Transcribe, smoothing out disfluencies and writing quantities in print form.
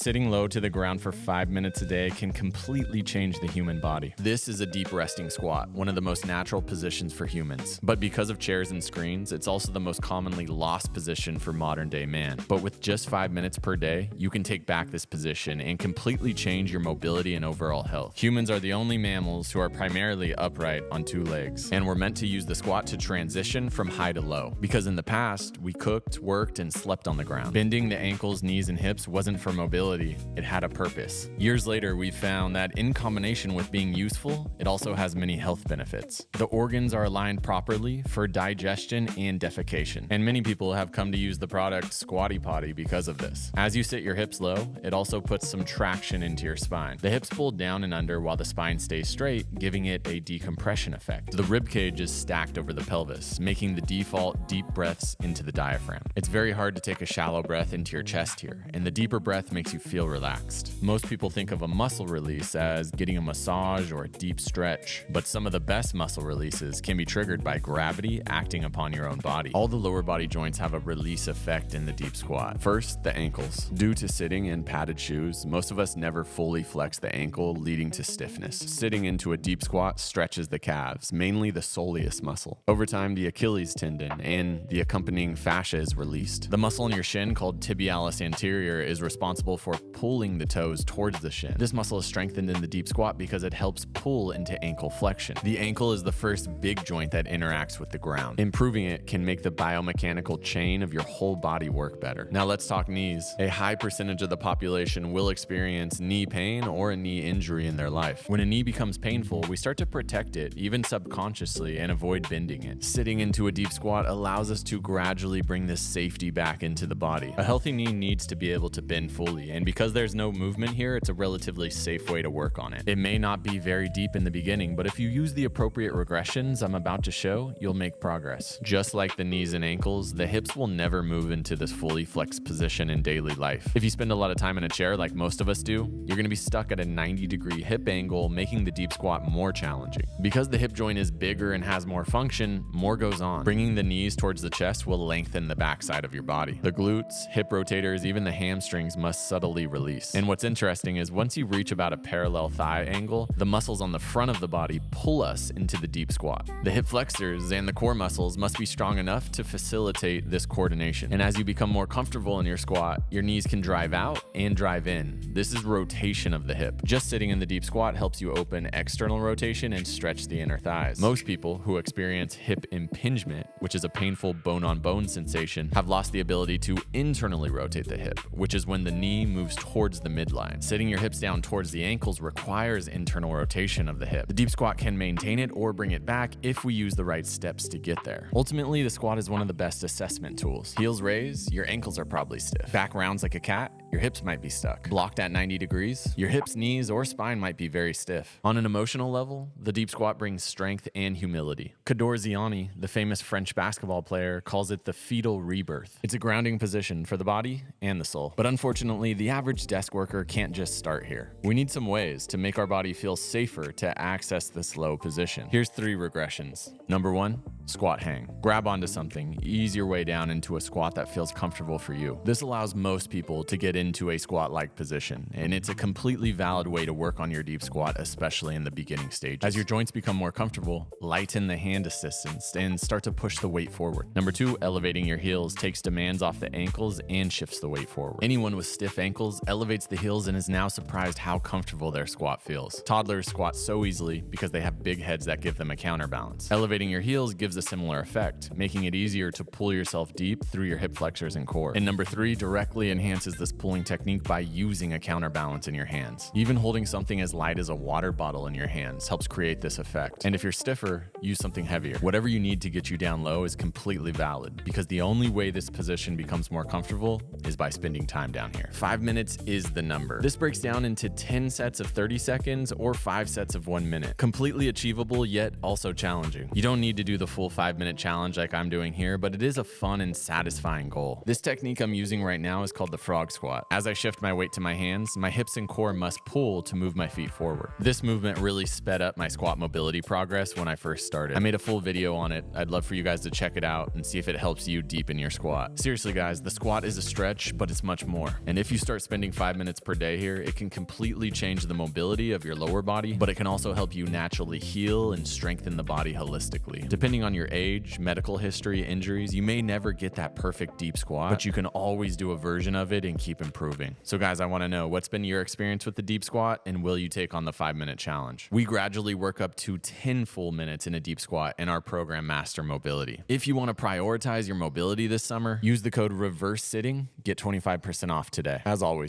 Sitting low to the ground for 5 minutes a day can completely change the human body. This is a deep resting squat, one of the most natural positions for humans. But because of chairs and screens, it's also the most commonly lost position for modern day man. But with just 5 minutes per day, you can take back this position and completely change your mobility and overall health. Humans are the only mammals who are primarily upright on 2 legs, and we're meant to use the squat to transition from high to low. Because in the past, we cooked, worked, and slept on the ground. Bending the ankles, knees, and hips wasn't for mobility, it had a purpose. Years later, we found that in combination with being useful, it also has many health benefits. The organs are aligned properly for digestion and defecation, and many people have come to use the product Squatty Potty because of this. As you sit your hips low, it also puts some traction into your spine. The hips pull down and under while the spine stays straight, giving it a decompression effect. The rib cage is stacked over the pelvis, making the default deep breaths into the diaphragm. It's very hard to take a shallow breath into your chest here, and the deeper breath makes you feel relaxed. Most people think of a muscle release as getting a massage or a deep stretch, but some of the best muscle releases can be triggered by gravity acting upon your own body. All the lower body joints have a release effect in the deep squat. First, the ankles. Due to sitting in padded shoes, most of us never fully flex the ankle, leading to stiffness. Sitting into a deep squat stretches the calves, mainly the soleus muscle. Over time, the Achilles tendon and the accompanying fascia is released. The muscle in your shin, called tibialis anterior, is responsible for pulling the toes towards the shin. This muscle is strengthened in the deep squat because it helps pull into ankle flexion. The ankle is the first big joint that interacts with the ground. Improving it can make the biomechanical chain of your whole body work better. Now let's talk knees. A high percentage of the population will experience knee pain or a knee injury in their life. When a knee becomes painful, we start to protect it, even subconsciously, and avoid bending it. Sitting into a deep squat allows us to gradually bring this safety back into the body. A healthy knee needs to be able to bend fully, and because there's no movement here, it's a relatively safe way to work on it. It may not be very deep in the beginning, but if you use the appropriate regressions I'm about to show, you'll make progress. Just like the knees and ankles, the hips will never move into this fully flexed position in daily life. If you spend a lot of time in a chair like most of us do, you're going to be stuck at a 90-degree hip angle, making the deep squat more challenging. Because the hip joint is bigger and has more function, more goes on. Bringing the knees towards the chest will lengthen the backside of your body. The glutes, hip rotators, even the hamstrings must subtly release. And what's interesting is once you reach about a parallel thigh angle, the muscles on the front of the body pull us into the deep squat. The hip flexors and the core muscles must be strong enough to facilitate this coordination. And as you become more comfortable in your squat, your knees can drive out and drive in. This is rotation of the hip. Just sitting in the deep squat helps you open external rotation and stretch the inner thighs. Most people who experience hip impingement, which is a painful bone-on-bone sensation, have lost the ability to internally rotate the hip, which is when the knee moves towards the midline. Sitting your hips down towards the ankles requires internal rotation of the hip. The deep squat can maintain it or bring it back if we use the right steps to get there. Ultimately, the squat is one of the best assessment tools. Heels raised, your ankles are probably stiff. Back rounds like a cat, your hips might be stuck. Blocked at 90 degrees, your hips, knees, or spine might be very stiff. On an emotional level, the deep squat brings strength and humility. Cador Ziani, the famous French basketball player, calls it the fetal rebirth. It's a grounding position for the body and the soul. But unfortunately, the average desk worker can't just start here. We need some ways to make our body feel safer to access this low position. Here's 3 regressions. Number 1, squat hang. Grab onto something, ease your way down into a squat that feels comfortable for you. This allows most people to get into a squat-like position, and it's a completely valid way to work on your deep squat, especially in the beginning stages. As your joints become more comfortable, lighten the hand assistance and start to push the weight forward. Number 2, elevating your heels takes demands off the ankles and shifts the weight forward. Anyone with stiff ankles elevates the heels and is now surprised how comfortable their squat feels. Toddlers squat so easily because they have big heads that give them a counterbalance. Elevating your heels gives a similar effect, making it easier to pull yourself deep through your hip flexors and core. And number 3 directly enhances this pulling technique by using a counterbalance in your hands. Even holding something as light as a water bottle in your hands helps create this effect. And if you're stiffer, use something heavier. Whatever you need to get you down low is completely valid, because the only way this position becomes more comfortable is by spending time down here. 5 minutes is the number. This breaks down into 10 sets of 30 seconds or 5 sets of 1 minute. Completely achievable, yet also challenging. You don't need to do the full full 5-minute challenge like I'm doing here, but it is a fun and satisfying goal. This technique I'm using right now is called the frog squat. As I shift my weight to my hands, my hips and core must pull to move my feet forward. This movement really sped up my squat mobility progress when I first started. I made a full video on it. I'd love for you guys to check it out and see if it helps you deepen your squat. Seriously guys, the squat is a stretch, but it's much more. And if you start spending 5 minutes per day here, it can completely change the mobility of your lower body, but it can also help you naturally heal and strengthen the body holistically. Depending on your age, medical history, injuries, you may never get that perfect deep squat, but you can always do a version of it and keep improving. So guys, I want to know, what's been your experience with the deep squat, and will you take on the 5-minute challenge? We gradually work up to 10 full minutes in a deep squat in our program Master Mobility. If you want to prioritize your mobility this summer, use the code REVERSE SITTING, get 25% off today. As always,